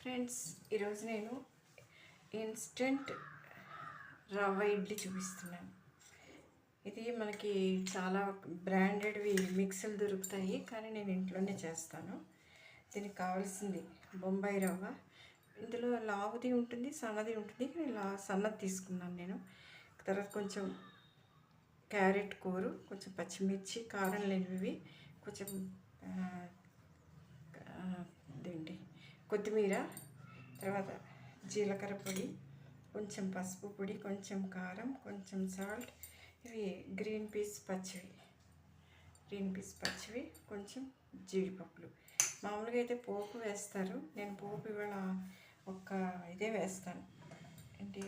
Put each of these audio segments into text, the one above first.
Friends, ఈరోజు నేను instant రవ్వ ఇడ్లీ చూపిస్తున్నాను. ఇది మనకి చాలా బ్రాండెడ్వి మిక్స్లు దొరుకుతాయి, కానీ నేను ఇంట్లోనే చేస్తాను. దీనికి కావాల్సింది బొంబాయి రవ్వ. ఇందులో లావుది ఉంటుంది, సన్నది ఉంటుంది, కానీ సన్నది తీసుకున్నాను నేను. తర్వాత కొంచెం క్యారెట్ కూరు, కొంచెం పచ్చిమిర్చి, కారం లేనివి, కొంచెం ఇదేంటి కొత్తిమీర, తర్వాత జీలకర్ర పొడి, కొంచెం పసుపు పొడి, కొంచెం కారం, కొంచెం సాల్ట్. ఇవి గ్రీన్ పీస్ పచ్చివి, కొంచెం జీడిపప్పులు. మామూలుగా అయితే పోపు వేస్తారు, నేను పోపు ఇవాళ ఇదే వేస్తాను. ఏంటి,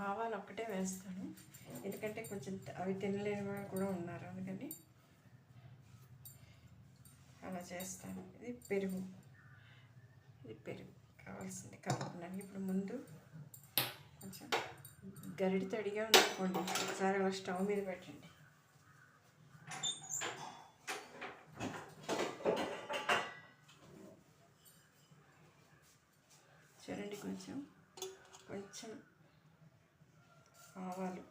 ఆవాలు ఒక్కటే వేస్తాను, ఎందుకంటే కొంచెం అవి తినలేని వాళ్ళు కూడా ఉన్నారు, అందుకని అలా చేస్తాను. ఇది పెరుగు కావాల్సింది కలుపుకున్నాను. ఇప్పుడు ముందు కొంచెం గరిటె తడిగా ఉందనుకోండి, ఒకసారి అలా స్టవ్ మీద పెట్టండి. చూడండి, కొంచెం ఆవాలు,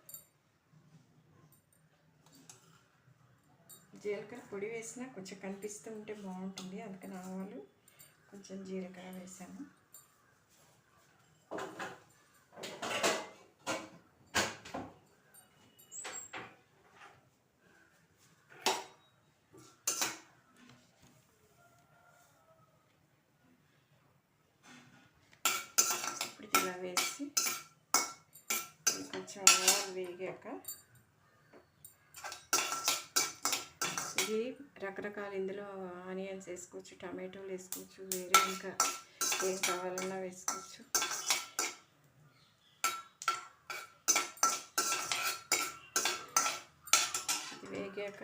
జీలకర్ర పొడి వేసినా కొంచెం కనిపిస్తూ ఉంటే బాగుంటుంది, అందుకని ఆవాలు, కొంచెం జీలకర్ర వేసాను. ఇప్పుడు ఇలా వేసి కొంచెం ఆవాలు వేగాక, ఇది రకరకాల, ఇందులో ఆనియన్స్ వేసుకోవచ్చు, టమాటోలు వేసుకోవచ్చు, వేరే ఇంకా ఏం కావాలన్నా వేసుకోవచ్చు. ఇది వేగాక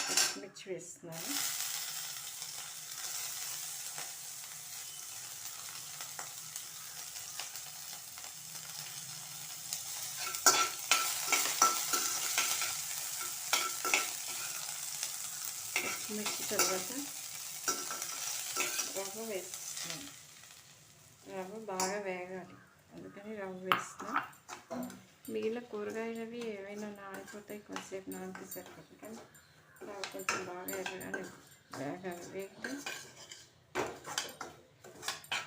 పచ్చిమిర్చి వేస్తున్నాను. పచ్చిమిర్చి తర్వాత రవ్వ వేస్తున్నాను. రవ్వ బాగా వేగాలి, అందుకని రవ్వ వేస్తున్నా. మిగిలిన కూరగాయలవి ఏవైనా నానిపోతాయి, కొంచెంసేపు నానితే సరిపోతుంది, కానీ రవ్వ కొంచెం బాగా ఎర్రగానే వేగాలి. వేగితే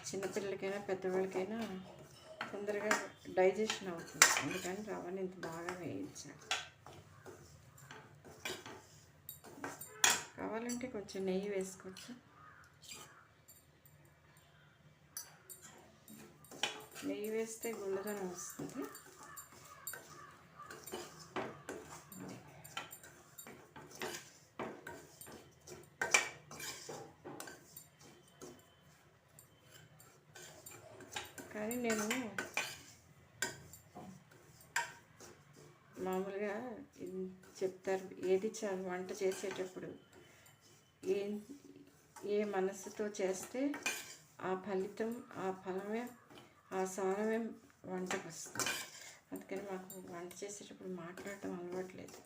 చిన్నపిల్లలకైనా పెద్దవాళ్ళకైనా తొందరగా డైజెషన్ అవుతుంది, అందుకని రవ్వని ఇంత బాగా వేయించాలి. కావాలంటే కొంచెం నెయ్యి వేసుకోవచ్చు. నెయ్యి వేస్తే గుల్లదనం వస్తుంది. కానీ నేను మామూలుగా చెప్తారు, ఏది వంట చేసేటప్పుడు ఏ మనసుతో చేస్తే ఆ ఫలితం, ఆ ఫలమే, ఆ సారమే వంటకు వస్తుంది. అందుకని మాకు వంట చేసేటప్పుడు మాట్లాడటం అలవాట్లేదు,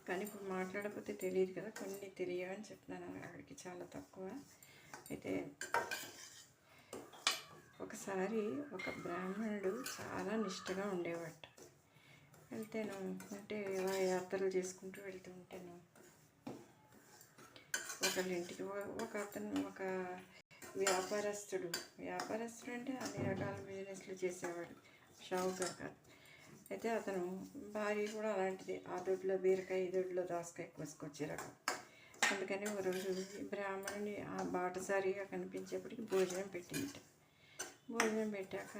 కానీ ఇప్పుడు మాట్లాడకపోతే తెలియదు కదా, కొన్ని తెలియవని చెప్తున్నాను. అక్కడికి చాలా తక్కువ. అయితే ఒకసారి ఒక బ్రాహ్మణుడు చాలా నిష్టగా ఉండేవాట. వెళ్తేను అంటే యాత్రలు చేసుకుంటూ వెళ్తూ ఉంటాను. ఒకళ్ళింటికి ఒక వ్యాపారస్తుడు అంటే అన్ని రకాల బిజినెస్లు చేసేవాడు, షావుకారు కాదు. అయితే అతను భార్య కూడా అలాంటిది, ఆ దొడ్లో బీరకాయ, ఈ దొడ్లో దోసకాయ కోసుకొచ్చే రకం. అందుకని ఒక రోజు బ్రాహ్మణుని ఆ బాటసారిగా కనిపించేప్పటికి భోజనం పెట్టింది. భోజనం పెట్టాక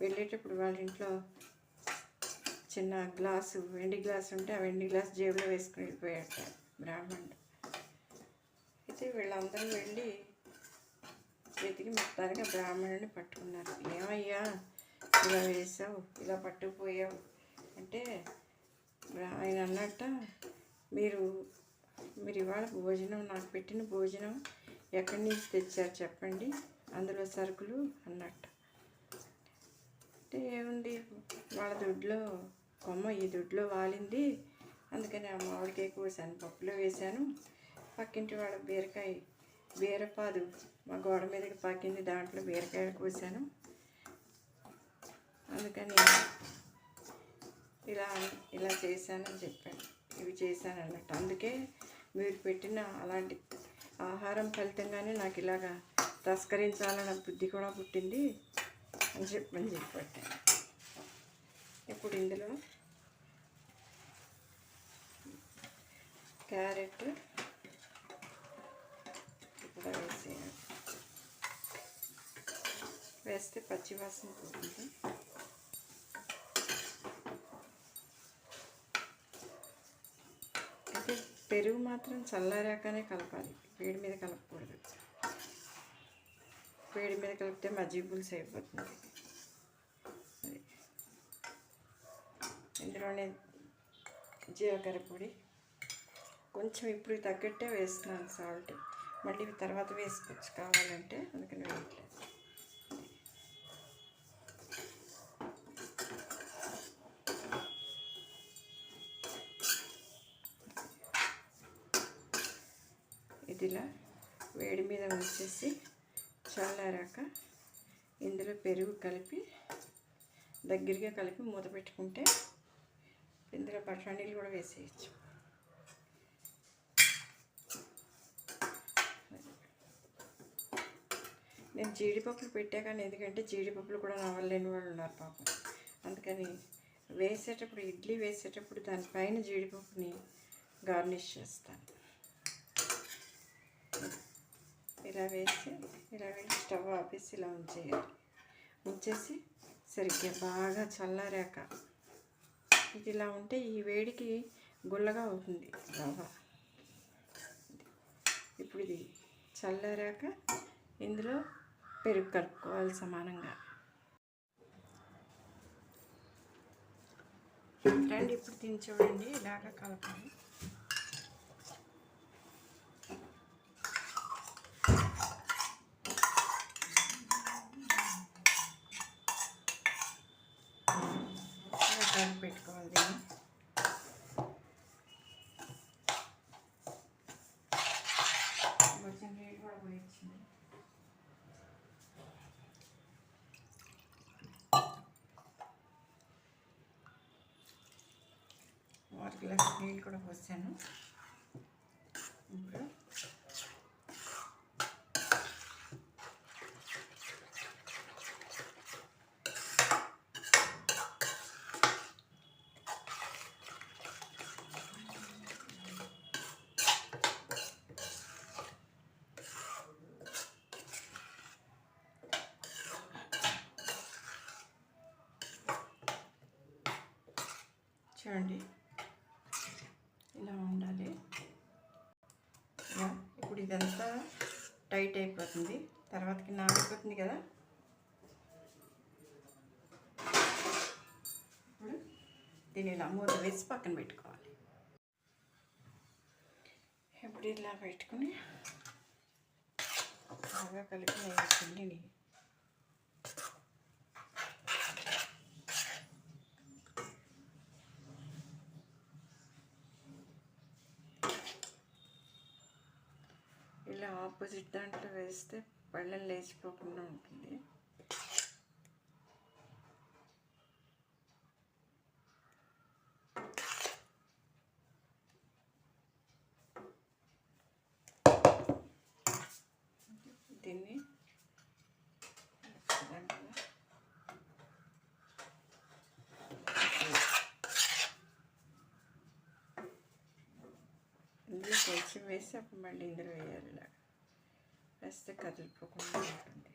వెళ్ళేటప్పుడు వాళ్ళ ఇంట్లో చిన్న గ్లాసు, వెండి గ్లాసు ఉంటే ఆ వెండి గ్లాసు జేబులో వేసుకుని వెళ్ళిపోయాట బ్రాహ్మణుడు. అయితే వీళ్ళందరూ వెళ్ళి వెతికి మొత్తానికి ఆ బ్రాహ్మణుడిని పట్టుకున్నారు. ఏమయ్యా ఇలా వేసావు, ఇలా పట్టుకుపోయావు అంటే ఆయన అన్నట్ట, మీరు ఇవాళ భోజనం, నాకు పెట్టిన భోజనం ఎక్కడి నుంచి తెచ్చారు చెప్పండి, అందులో సరుకులు అన్నట్టు. అంటే ఏముంది, వాళ్ళ దొడ్లో కొమ్మ ఈ దొడ్లో వాలింది, అందుకని ఆ మామిడికాయ కోసాను, పప్పులో వేశాను. పక్కింటి వాళ్ళ బీరపాదు మా గోడ మీదకి పాకింది, దాంట్లో బీరకాయలు కోసాను. అందుకని ఇలా చేశానని చెప్పాను, ఇవి చేశాను అన్నట్టు. అందుకే మీరు పెట్టిన అలాంటి ఆహారం ఫలితంగానే నాకు ఇలాగా తస్కరించాలన్న బుద్ధి కూడా పుట్టింది అని చెప్పాను. ఇప్పుడు ఇందులో క్యారెట్ కూడా వేసేయాలి. వేస్తే పచ్చివాసన పోతుంది. అయితే పెరుగు మాత్రం చల్లారాకనే కలపాలి, వేడి మీద కలపకూడదు. వేడి మీద కలిపితే మజ్జిగ పులుసు అయిపోతుంది. అది ఇందులోనే జీలకర్ర పొడి కొంచెం ఇప్పుడు తగ్గట్టే వేస్తున్నాను, సాల్ట్. మళ్ళీ తర్వాత వేసుకోవచ్చు కావాలంటే, అందుకని వేయట్లేదు. ఇదిలా వేడి మీద ఉంచేసి చల్లారాక ఇందులో పెరుగు కలిపి దగ్గరగా కలిపి మూత పెట్టుకుంటే ఇందులో బఠానీలు కూడా వేసేయచ్చు. నేను జీడిపప్పులు పెట్టా, కానీ ఎందుకంటే జీడిపప్పులు కూడా నవ్వలేని వాళ్ళు ఉన్నారు పాపం. అందుకని వేసేటప్పుడు, ఇడ్లీ వేసేటప్పుడు దానిపైన జీడిపప్పుని గార్నిష్ చేస్తాను. ఇలా వేసి స్టవ్ ఆపేసి ఇలా ఉంచేయాలి. ఉంచేసి సరిగ్గా బాగా చల్లారాక, ఇది ఇలా ఉంటే ఈ వేడికి గుల్లగా అవుతుంది రవ్వ. ఇప్పుడు ఇది చల్లారాక ఇందులో పెరుగు కలుపుకోవాలి సమానంగా. రండి ఇప్పుడు తిని చూడండి, ఇలాగ కలపాలి. కలిపి పెట్టుకోవాలి దీన్ని. కొంచెం నీళ్ళు కూడా పోయించింది. వాటర్ గ్లాస్ నీళ్ళు కూడా పోసాను. ఇప్పుడు చూడండి ఇలా ఉండాలి. ఇప్పుడు ఇదంతా టైట్ అయిపోతుంది, తర్వాతకి నానిపోతుంది కదా. ఇప్పుడు దీన్ని ఇలా మూత వేసి పక్కన పెట్టుకోవాలి. ఇప్పుడు ఇలా పెట్టుకుని బాగా కలిపి పిండిని ఇలా ఆపోజిట్ దాంట్లో వేస్తే పళ్ళెం లేచిపోకుండా ఉంటుంది. దీన్ని ఇందులో కొంచెం వేసి అప్పుడు మళ్ళీ ఇందులో వేయాలి. ఇలా వేస్తే కదిలిపోకుండా ఉంటుంది.